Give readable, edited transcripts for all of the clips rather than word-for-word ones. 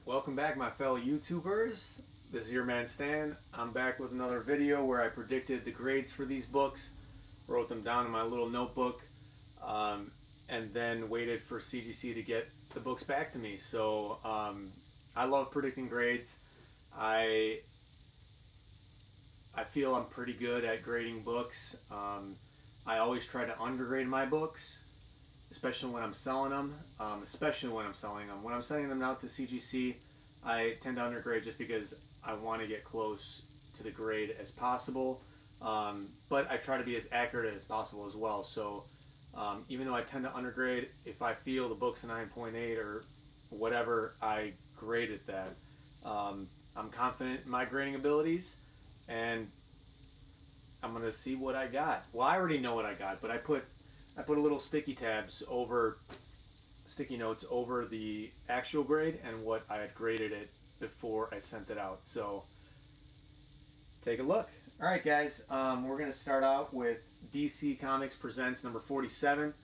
Welcome back, my fellow YouTubers. This is your man Stan. I'm back with another video where I predicted the grades for these books, wrote them down in my little notebook, and then waited for CGC to get the books back to me. So I love predicting grades. I feel I'm pretty good at grading books. I always try to undergrade my books, especially when I'm selling them. When I'm sending them out to CGC, I tend to undergrade just because I want to get close to the grade as possible. But I try to be as accurate as possible as well. So even though I tend to undergrade, if I feel the book's a 9.8 or whatever, I grade it that. I'm confident in my grading abilities, and I'm gonna see what I got. Well, I already know what I got, but I put a little sticky notes over the actual grade and what I had graded it before I sent it out. So take a look. All right, guys, we're gonna start out with DC Comics Presents number 47.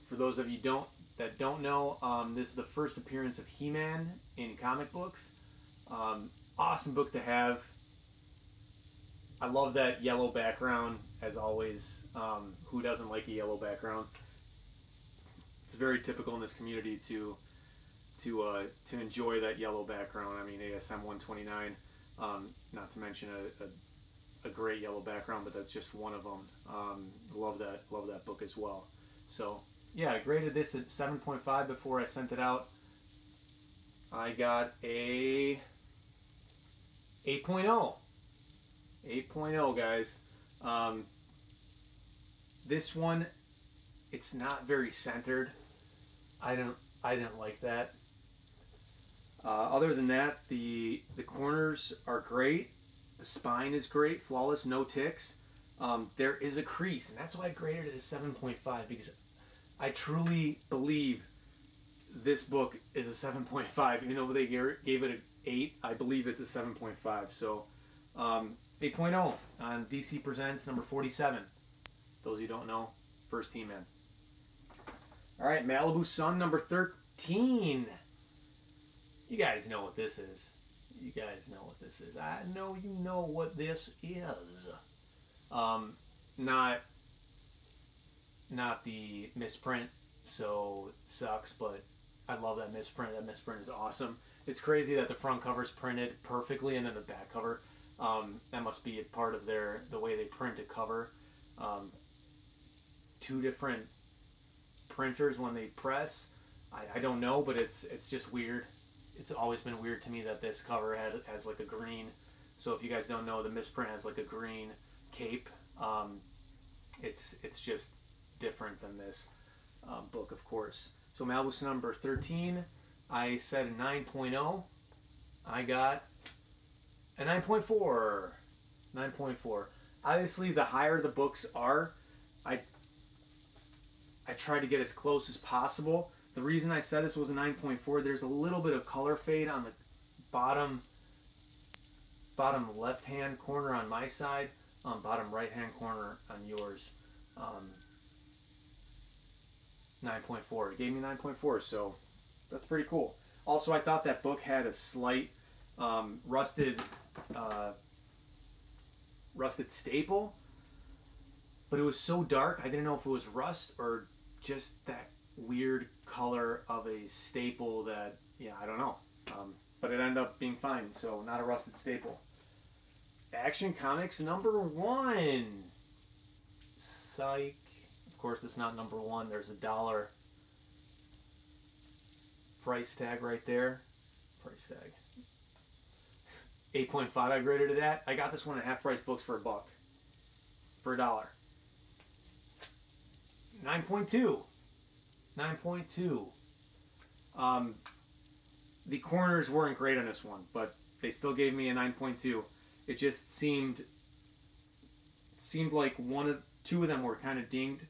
For those of you that don't know, this is the first appearance of He-Man in comic books. Awesome book to have. I love that yellow background, as always. Who doesn't like a yellow background? It's very typical in this community to enjoy that yellow background. I mean, ASM 129, not to mention a great yellow background, but that's just one of them. Love that book as well. So yeah, I graded this at 7.5 before I sent it out. I got a 8.0. 8.0, guys. This one, it's not very centered. I didn't like that. Other than that, the corners are great. The spine is great, flawless, no ticks. There is a crease, and that's why I graded it as 7.5, because I truly believe this book is a 7.5. Even though they gave it an 8, I believe it's a 7.5. So 8.0 on DC Presents number 47. Those of you who don't know, first He-Man. All right, Malibu Sun number 13. You guys know what this is. You guys know what this is. I know you know what this is. Not the misprint, so it sucks, but I love that misprint. That misprint is awesome. It's crazy that the front cover's printed perfectly and then the back cover. That must be a part of the way they print a cover. Two different printers when they press. I don't know, but it's just weird. It's always been weird to me that this cover has like a green. So if you guys don't know, the misprint has like a green cape. It's just different than this book, of course. So Malibu Sun number 13. I said a 9.0. I got a 9.4. 9.4. Obviously, the higher the books are, I try to get as close as possible. The reason I said this was a 9.4, there's a little bit of color fade on the bottom left-hand corner on my side, bottom right-hand corner on yours. 9.4. It gave me 9.4, so that's pretty cool. Also, I thought that book had a slight rusted staple, but it was so dark I didn't know if it was rust or just that weird color of a staple that, yeah, I don't know. But it ended up being fine, so not a rusted staple. Action Comics number 1. Psych. Of course, it's not number 1. There's a $1 price tag right there. Price tag. 8.5 I graded it at. I got this one at half price books for $1. For $1. 9.2. 9.2. The corners weren't great on this one, but they still gave me a 9.2. It just seemed like two of them were kind of dinged,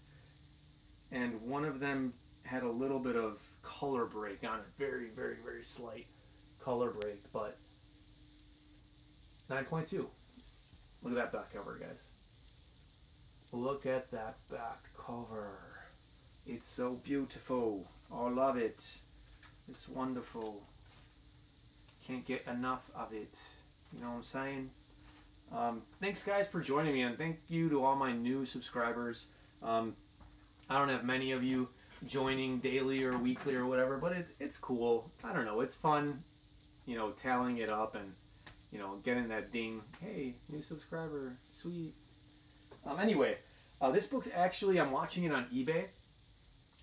and one of them had a little bit of color break on it. Very, very, very slight color break, but 9.2. Look at that back cover, guys. Look at that back cover. It's so beautiful. I love it. It's wonderful. Can't get enough of it. You know what I'm saying? Thanks, guys, for joining me, and thank you to all my new subscribers. I don't have many of you joining daily or weekly or whatever, but it's cool. I don't know. It's fun, you know, tallying it up and, you know, getting that ding. Hey, new subscriber. Sweet. Anyway, this book's actually, I'm watching it on eBay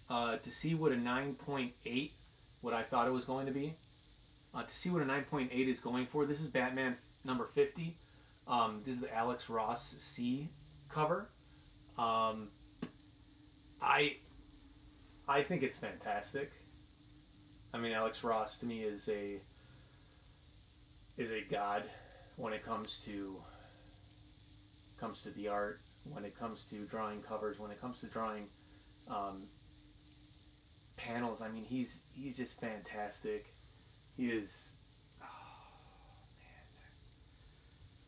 to see what a 9.8, what I thought it was going to be. To see what a 9.8 is going for. This is Batman number 50. This is the Alex Ross C cover. I think it's fantastic. I mean, Alex Ross to me is a god when it comes to the art, when it comes to drawing covers, when it comes to drawing panels. I mean, he's just fantastic. He is. Oh, man.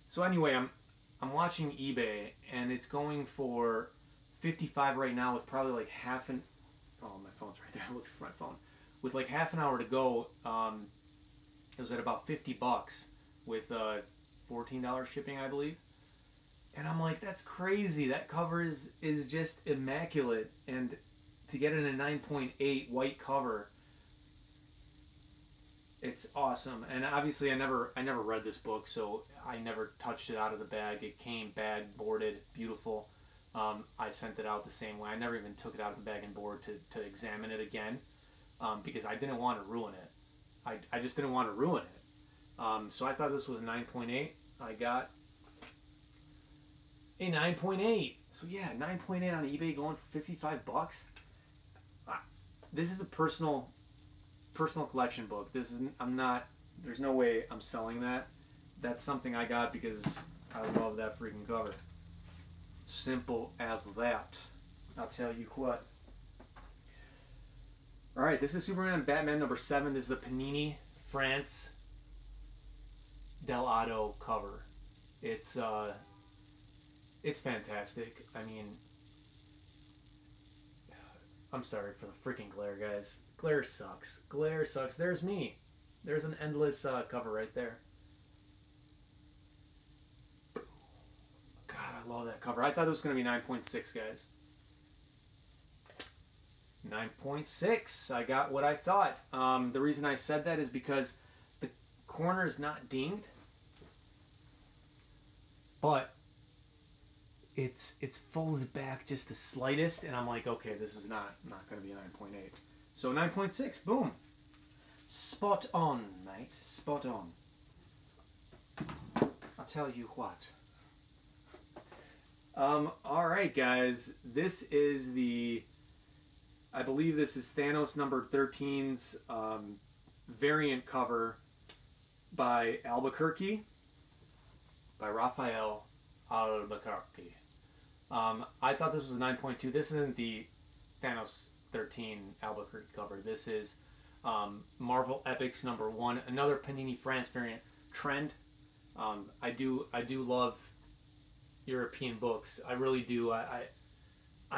So anyway, I'm watching eBay, and it's going for 55 right now, with probably like half an. Oh, my phone's right there. I looked for my phone. With like half an hour to go, it was at about $50 with $14 shipping, I believe. And I'm like, that's crazy. That cover is just immaculate, and to get it in a 9.8 white cover, it's awesome. And obviously, I never read this book, so I never touched it out of the bag. It came bag boarded, beautiful. I sent it out the same way. I never even took it out of the bag and board to examine it again, because I didn't want to ruin it. I just didn't want to ruin it. So I thought this was a 9.8. I got a 9.8. So yeah, 9.8 on eBay going for $55. This is a personal collection book. This is there's no way I'm selling that. That's something I got because I love that freaking cover. Simple as that. I'll tell you what. Alright, this is Superman Batman number 7. This is the Panini France Del Auto cover. It's fantastic. I mean, I'm sorry for the freaking glare, guys. Glare sucks. Glare sucks. There's me. There's an endless cover right there. God, I love that cover. I thought it was going to be 9.6, guys. 9.6. I got what I thought. The reason I said that is because the corner is not dinged, but it's folded back just the slightest, and I'm like, okay, this is not going to be a 9.8. So 9.6, boom. Spot on, mate. Spot on. I'll tell you what. Alright, guys. This is I believe this is Thanos number 13's variant cover by Albuquerque. By Raphael Albuquerque. I thought this was a 9.2. This isn't the Thanos 13 Albuquerque cover. This is Marvel Epics number 1, another Panini France variant. Trend. I do love European books. I really do. I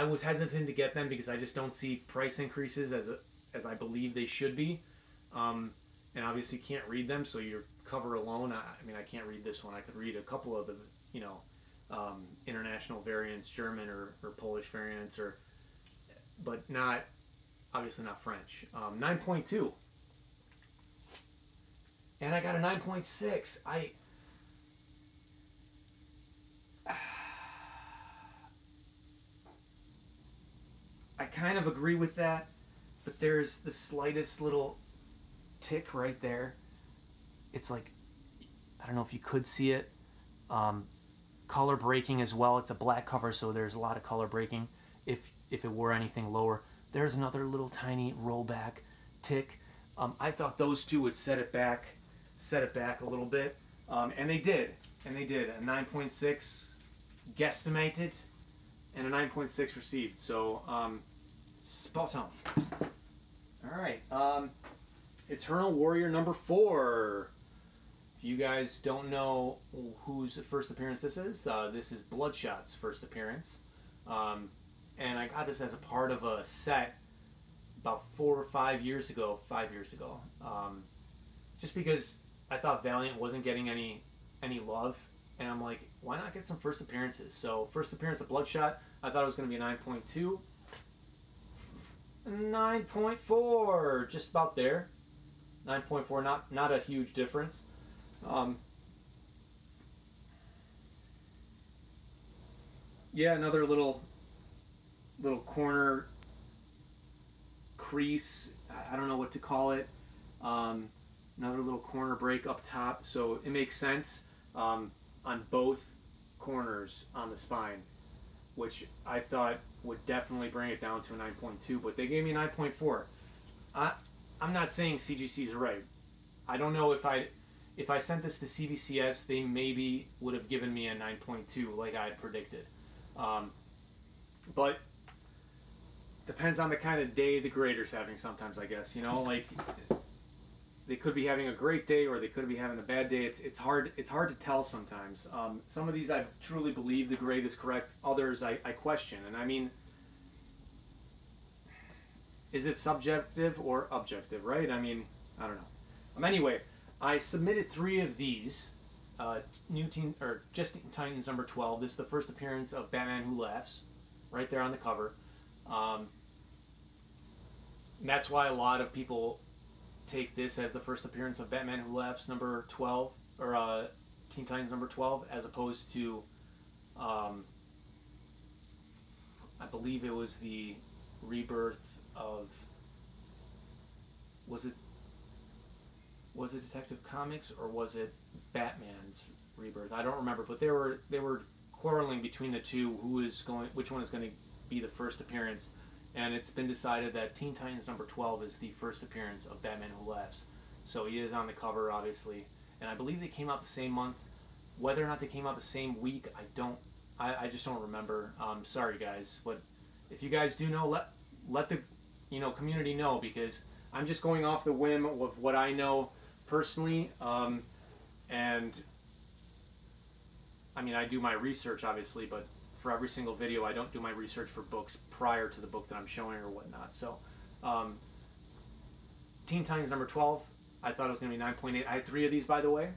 was hesitant to get them because I just don't see price increases as I believe they should be, and obviously can't read them. So your cover alone, I mean, I can't read this one. I could read a couple of the international variants, German or Polish variants, but not obviously not French. 9.2, and I got a 9.6. I kind of agree with that, but there's the slightest little tick right there. It's like, I don't know if you could see it. Color breaking as well. It's a black cover, so there's a lot of color breaking. If it were anything lower, there's another little tiny rollback tick. I thought those two would set it back a little bit, and they did. A 9.6 guesstimated, and a 9.6 received. So spot on. All right, Eternal Warrior number 4. If you guys don't know whose first appearance this is Bloodshot's first appearance. And I got this as a part of a set about 4 or 5 years ago. 5 years ago. Just because I thought Valiant wasn't getting any love, and I'm like, why not get some first appearances? So first appearance of Bloodshot, I thought it was going to be a 9.2. 9.4, just about there. 9.4, not a huge difference. Yeah, another little corner crease. I don't know what to call it. Another little corner break up top, so it makes sense on both corners on the spine, which I thought would definitely bring it down to a 9.2, but they gave me a 9.4. I'm not saying CGC is right. I don't know if I sent this to CBCS, they maybe would have given me a 9.2 like I had predicted. But depends on the kind of day the grader's having sometimes, I guess. You know, like they could be having a great day or they could be having a bad day. It's hard to tell sometimes. Some of these I truly believe the grade is correct. Others I question. And I mean, is it subjective or objective, right? I mean, I don't know. Anyway, I submitted 3 of these. Just Teen Titans number 12. This is the first appearance of Batman Who Laughs, right there on the cover. And that's why a lot of people take this as the first appearance of Batman Who Laughs number 12, or Teen Titans number 12, as opposed to, I believe it was the rebirth of, was it Detective Comics or was it Batman's rebirth? I don't remember, but they were quarreling between the two which one is going to be the first appearance, and it's been decided that Teen Titans number 12 is the first appearance of Batman Who Laughs. So he is on the cover, obviously, and I believe they came out the same month. Whether or not they came out the same week, I just don't remember. Sorry guys, but if you guys do know, let the community know, because I'm just going off the whim of what I know personally, and I mean, I do my research obviously, but for every single video I don't do my research for books prior to the book that I'm showing or whatnot. So Teen Titans number 12, I thought it was going to be 9.8. I had 3 of these, by the way.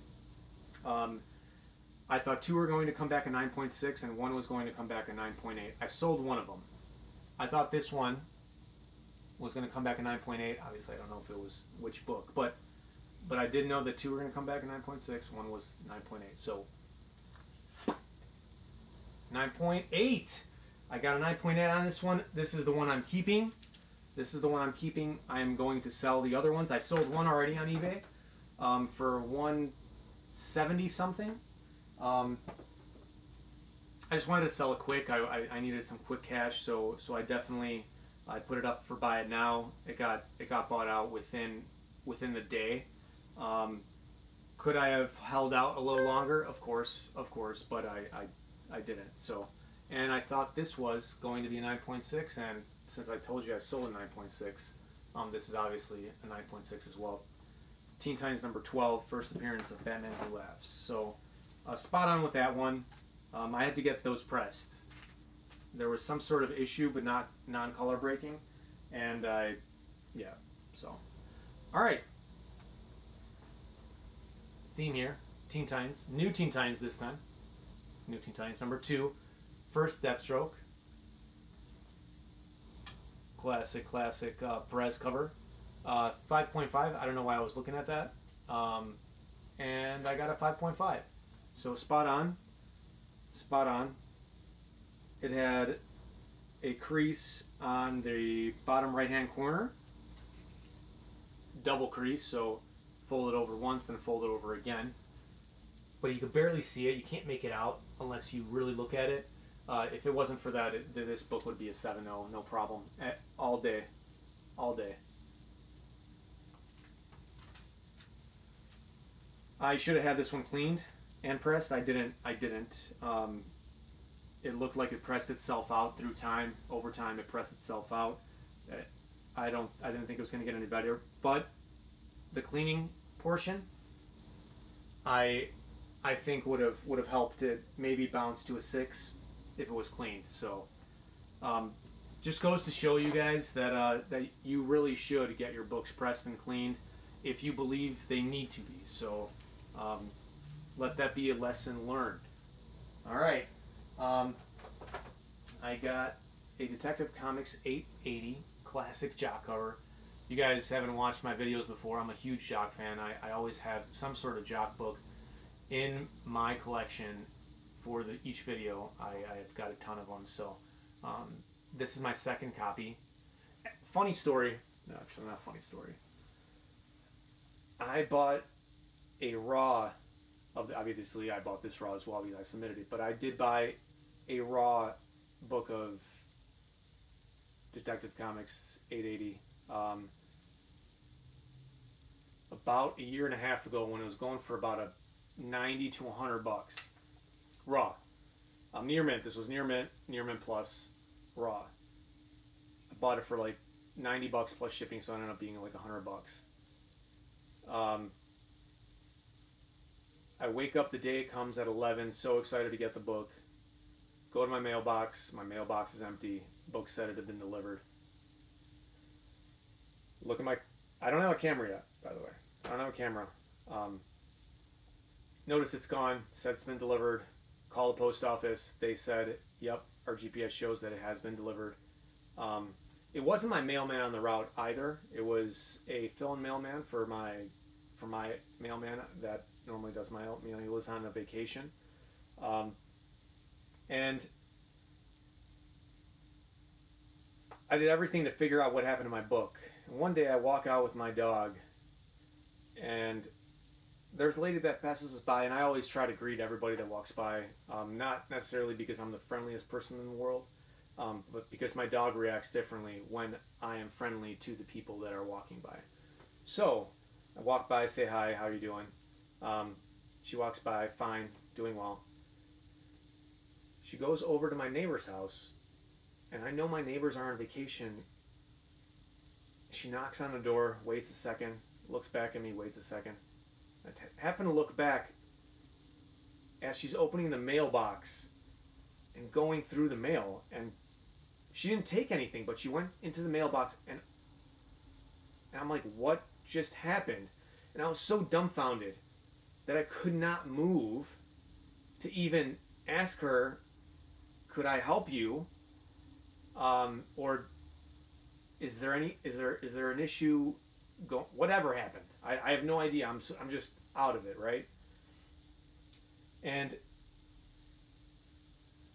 I thought 2 were going to come back at 9.6 and 1 was going to come back at 9.8. I sold one of them. I thought this one was going to come back at 9.8. Obviously I don't know if it was which book, but I did know that 2 were going to come back at 9.6, 1 was 9.8. So 9.8. I got a 9.8 on this one. This is the one I'm keeping. I am going to sell the other ones. I sold one already on eBay for $170 something. I just wanted to sell it quick. I needed some quick cash, so I definitely put it up for buy it now. It got bought out within the day. Could I have held out a little longer? Of course, but I didn't. So, and I thought this was going to be a 9.6, and since I told you I sold a 9.6, this is obviously a 9.6 as well. Teen Titans number 12, first appearance of Batman Who Laughs. So, spot on with that one. I had to get those pressed. There was some sort of issue, but not non-color breaking, and yeah. So, all right. Theme here, Teen Titans, new Teen Titans this time. New Teen Titans number 2, first Deathstroke. Classic Perez cover. 5.5. I don't know why I was looking at that. And I got a 5.5. So spot on. It had a crease on the bottom right hand corner. Double crease, so fold it over once, then fold it over again. But you could barely see it. You can't make it out unless you really look at it. If it wasn't for that, this book would be a 7.0, no problem. All day. I should have had this one cleaned and pressed. I didn't. It looked like it pressed itself out through time. Over time, it pressed itself out. I didn't think it was going to get any better. But the cleaning portion, I think would have helped it maybe bounce to a 6 if it was cleaned. So just goes to show you guys that that you really should get your books pressed and cleaned if you believe they need to be. So Um, let that be a lesson learned. All right. Um, I got a Detective Comics 880 classic jock cover. You guys haven't watched my videos before. I'm a huge jock fan. I always have some sort of jock book in my collection for each video. I've got a ton of them. So this is my second copy. Funny story. No, actually not funny story. I bought a raw of the, obviously I bought this raw as well because I submitted it, but I did buy a raw book of Detective Comics 880 about a year and a half ago when it was going for about a 90 to 100 bucks raw. Near mint. This was near mint plus raw. I bought it for like 90 bucks plus shipping, so it ended up being like 100 bucks. I wake up the day it comes at 11, so excited to get the book. Go to my mailbox is empty. Book said it had been delivered. Look at my, I don't have a camera yet, by the way. I don't have a camera. Notice it's gone, said it's been delivered. Call the post office. They said, yep, our GPS shows that it has been delivered. It wasn't my mailman on the route either. It was a fill-in mailman for my mailman that normally does my mail. He was on a vacation. And I did everything to figure out what happened to my book. And one day I walk out with my dog, and there's a lady that passes us by, and I always try to greet everybody that walks by, not necessarily because I'm the friendliest person in the world, but because my dog reacts differently when I am friendly to the people that are walking by. So I walk by, say hi, how are you doing? She walks by, fine, doing well. She goes over to my neighbor's house, and I know my neighbors are on vacation. She knocks on the door, waits a second, looks back at me, waits a second. I happen to look back as she's opening the mailbox and going through the mail, and she didn't take anything, but she went into the mailbox, and I'm like, what just happened? And I was so dumbfounded that I could not move to even ask her, could I help you? Or is there an issue? Whatever happened, I have no idea. I'm just out of it, right? And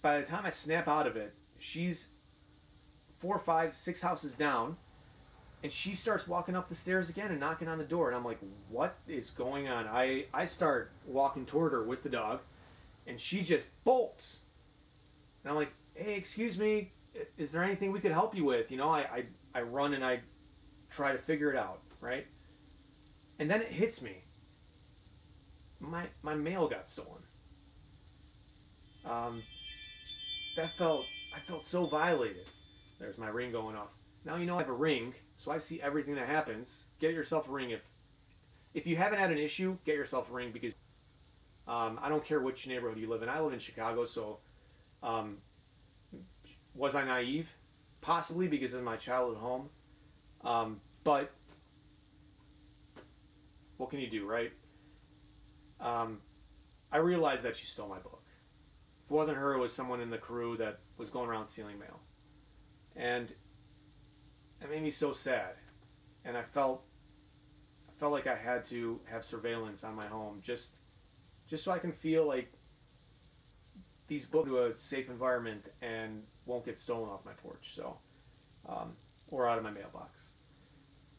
by the time I snap out of it, she's 4, 5, 6 houses down, and she starts walking up the stairs again and knocking on the door, and I'm like, what is going on? I start walking toward her with the dog, and she just bolts. And I'm like, hey, excuse me, is there anything we could help you with? You know, I run and I try to figure it out, right? And then it hits me. My mail got stolen. I felt so violated. There's my ring going off. Now you know I have a ring, so I see everything that happens. Get yourself a ring. If you haven't had an issue, get yourself a ring, because I don't care which neighborhood you live in. I live in Chicago, so was I naive? Possibly, because of my childhood home. But what can you do, right? I realized that she stole my book. If it wasn't her, it was someone in the crew that was going around stealing mail. And it made me so sad. And I felt like I had to have surveillance on my home just so I can feel like these books to a safe environment and won't get stolen off my porch, so or out of my mailbox.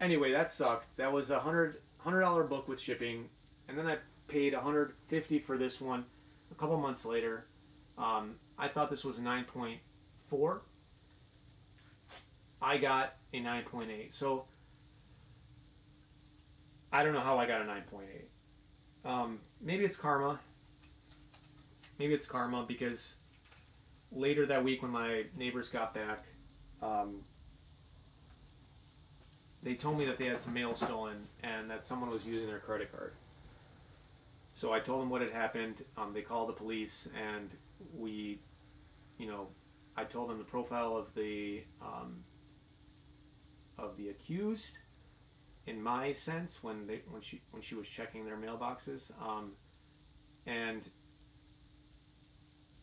Anyway, that sucked. That was $100 book with shipping, and then I paid $150 for this one a couple months later. I thought this was a 9.4. I got a 9.8. So I don't know how I got a 9.8. Maybe it's karma. Maybe it's karma, because later that week when my neighbors got back, they told me that they had some mail stolen and that someone was using their credit card. So I told them what had happened. They called the police, and I told them the profile of the accused, in my sense when she was checking their mailboxes, and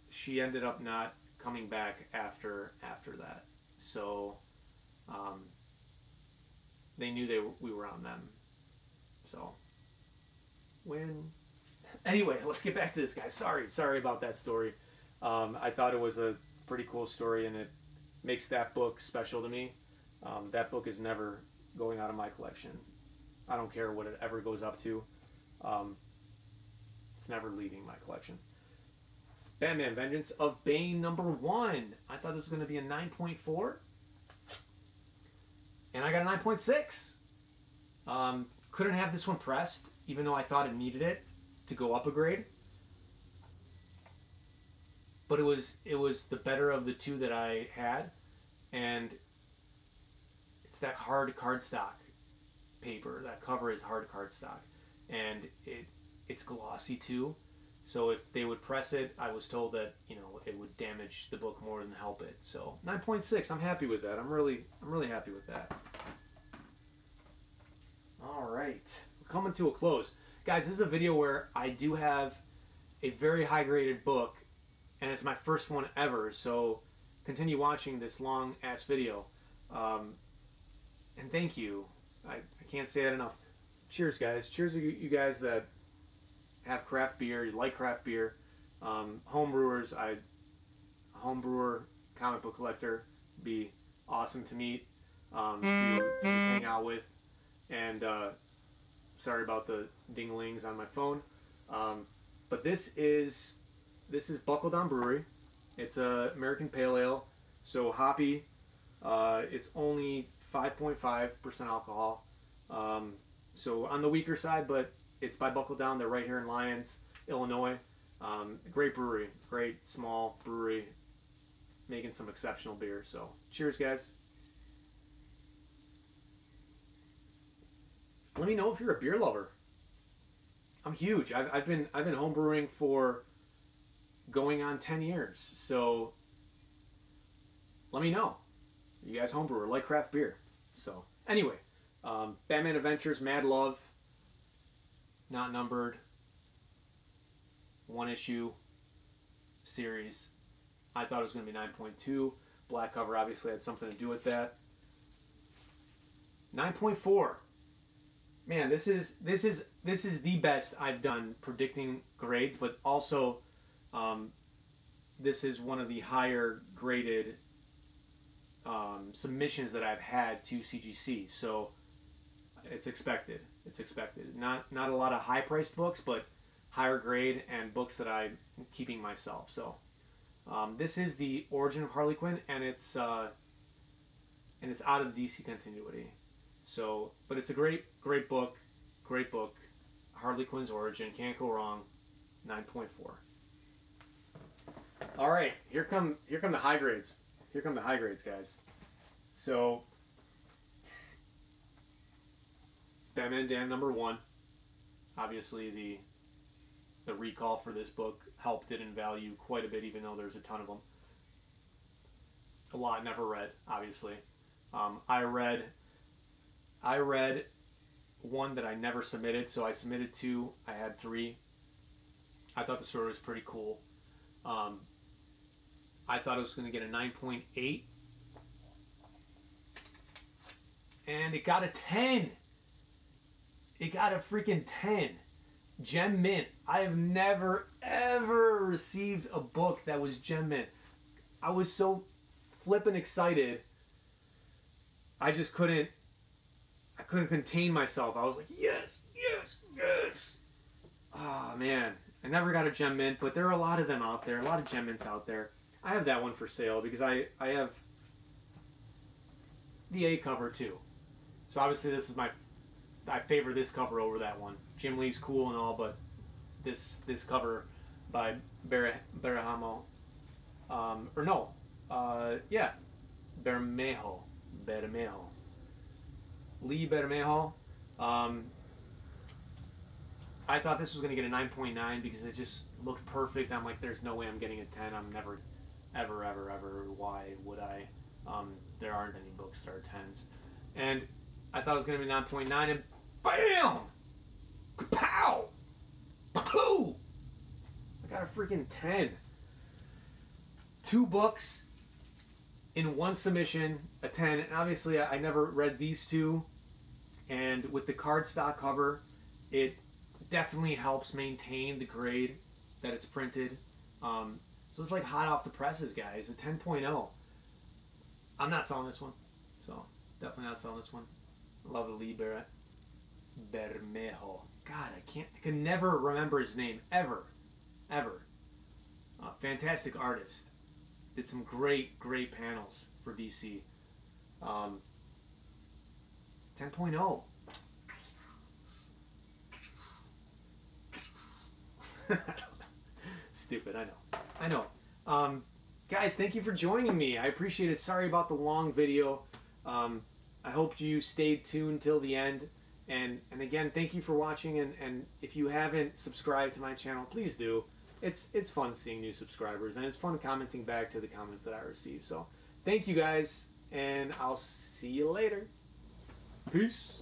she ended up not coming back after that. So they knew we were on them. So when anyway, let's get back to this, guy. Sorry about that story. I thought it was a pretty cool story, and it makes that book special to me. That book is never going out of my collection. I don't care what it ever goes up to. It's never leaving my collection. Batman Vengeance of Bane #1. I thought it was going to be a 9.4. And I got a 9.6. Couldn't have this one pressed, even though I thought it needed it to go up a grade. But it was the better of the two that I had. And it's that hard cardstock paper. That cover is hard cardstock. And it's glossy too. So if they would press it, I was told that, you know, it would damage the book more than help it. So 9.6, I'm happy with that. I'm really happy with that. All right, we're coming to a close. Guys, this is a video where I do have a very high graded book, and it's my first one ever. So continue watching this long ass video. And thank you. I can't say that enough. Cheers, guys. Cheers to you guys that have craft beer, you like craft beer, home brewers. A home brewer, comic book collector, be awesome to meet, to just hang out with. And sorry about the ding-a-lings on my phone, but this is Buckle Down Brewery. It's a American Pale Ale, so hoppy. It's only 5.5% alcohol, so on the weaker side, but it's by Buckle Down. They're right here in Lyons, Illinois. Great brewery, great small brewery, making some exceptional beer. So cheers, guys. Let me know if you're a beer lover. I'm huge. I've been home brewing for going on 10 years. So let me know. You guys home brewer, like craft beer. So anyway, Batman Adventures, Mad Love. Not numbered, one issue series. I thought it was going to be 9.2. Black cover obviously had something to do with that. 9.4. Man, this is the best I've done predicting grades, but also this is one of the higher graded submissions that I've had to CGC. So it's expected. It's expected. Not a lot of high-priced books, but higher grade and books that I'm keeping myself. So this is the origin of Harley Quinn, and it's out of the DC continuity. So, but it's a great book. Great book. Harley Quinn's origin. Can't go wrong. 9.4. All right, here come the high grades. Here come the high grades, guys. So, Batman Dan #1. Obviously, the recall for this book helped it in value quite a bit, even though there's a ton of them. A lot never read, obviously. I read one that I never submitted, so I submitted 2. I had 3. I thought the story was pretty cool. I thought it was going to get a 9.8, and it got a 10. It got a freaking 10. Gem Mint. I have never ever received a book that was Gem Mint. I was so flippin' excited. I just couldn't contain myself. I was like, yes, yes, yes. Oh man, I never got a Gem Mint, but there are a lot of them out there. A lot of Gem Mints out there. I have that one for sale because I have the A cover too. So obviously this is I favor this cover over that one. Jim Lee's cool and all, but this cover by Bermejo, Bermejo. Lee Bermejo. I thought this was going to get a 9.9 because it just looked perfect. I'm like, there's no way I'm getting a 10. I'm never, ever. Why would I? There aren't any books that are 10s. And I thought it was going to be 9.9, and BAM! Kapow! Pooh! I got a freaking 10. 2 books in one submission, a 10. And obviously, I never read these two. And with the cardstock cover, it definitely helps maintain the grade that it's printed. So it's like hot off the presses, guys. A 10.0. I'm not selling this one. So, definitely not selling this one. I love the Lee Bermejo. God, I can never remember his name. Ever. Fantastic artist. Did some great panels for BC. 10.0. Stupid, I know. Guys, thank you for joining me. I appreciate it. Sorry about the long video. I hope you stayed tuned till the end. And again, thank you for watching. And if you haven't subscribed to my channel, please do. It's fun seeing new subscribers, and it's fun commenting back to the comments that I receive. So thank you guys, and I'll see you later. Peace.